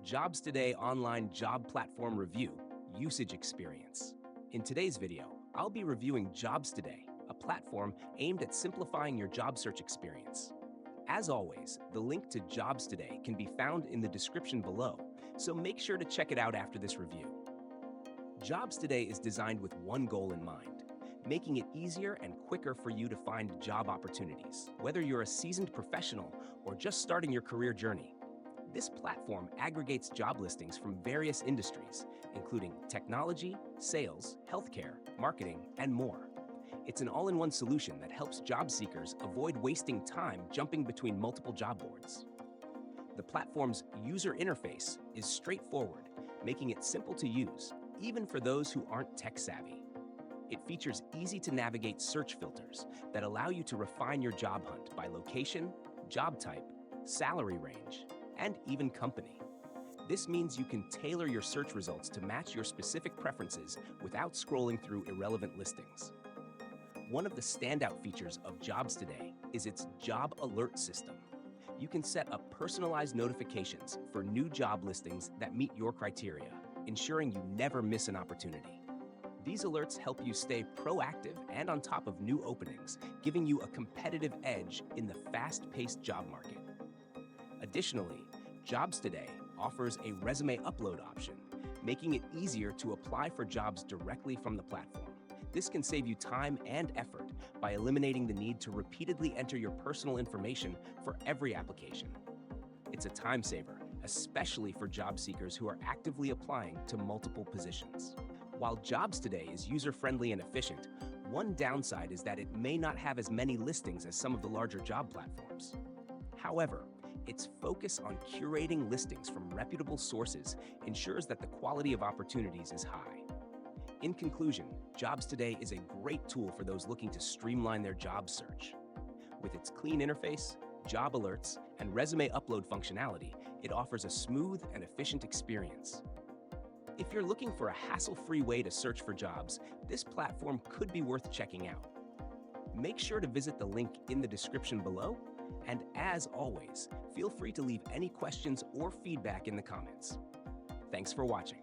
Jobstoday online job platform review, usage experience. In today's video, I'll be reviewing Jobstoday, a platform aimed at simplifying your job search experience. As always, the link to Jobstoday can be found in the description below, so make sure to check it out after this review. Jobstoday is designed with one goal in mind: making it easier and quicker for you to find job opportunities, whether you're a seasoned professional or just starting your career journey. This platform aggregates job listings from various industries, including technology, sales, healthcare, marketing, and more. It's an all-in-one solution that helps job seekers avoid wasting time jumping between multiple job boards. The platform's user interface is straightforward, making it simple to use, even for those who aren't tech-savvy. It features easy-to-navigate search filters that allow you to refine your job hunt by location, job type, salary range, and even company. This means you can tailor your search results to match your specific preferences without scrolling through irrelevant listings. One of the standout features of Jobstoday is its job alert system. You can set up personalized notifications for new job listings that meet your criteria, ensuring you never miss an opportunity. These alerts help you stay proactive and on top of new openings, giving you a competitive edge in the fast-paced job market. Additionally, Jobstoday offers a resume upload option, making it easier to apply for jobs directly from the platform. This can save you time and effort by eliminating the need to repeatedly enter your personal information for every application. It's a time saver, especially for job seekers who are actively applying to multiple positions. While Jobstoday is user-friendly and efficient, one downside is that it may not have as many listings as some of the larger job platforms. However, its focus on curating listings from reputable sources ensures that the quality of opportunities is high. In conclusion, Jobstoday is a great tool for those looking to streamline their job search. With its clean interface, job alerts, and resume upload functionality, it offers a smooth and efficient experience. If you're looking for a hassle-free way to search for jobs, this platform could be worth checking out. Make sure to visit the link in the description below, and as always, feel free to leave any questions or feedback in the comments. Thanks for watching.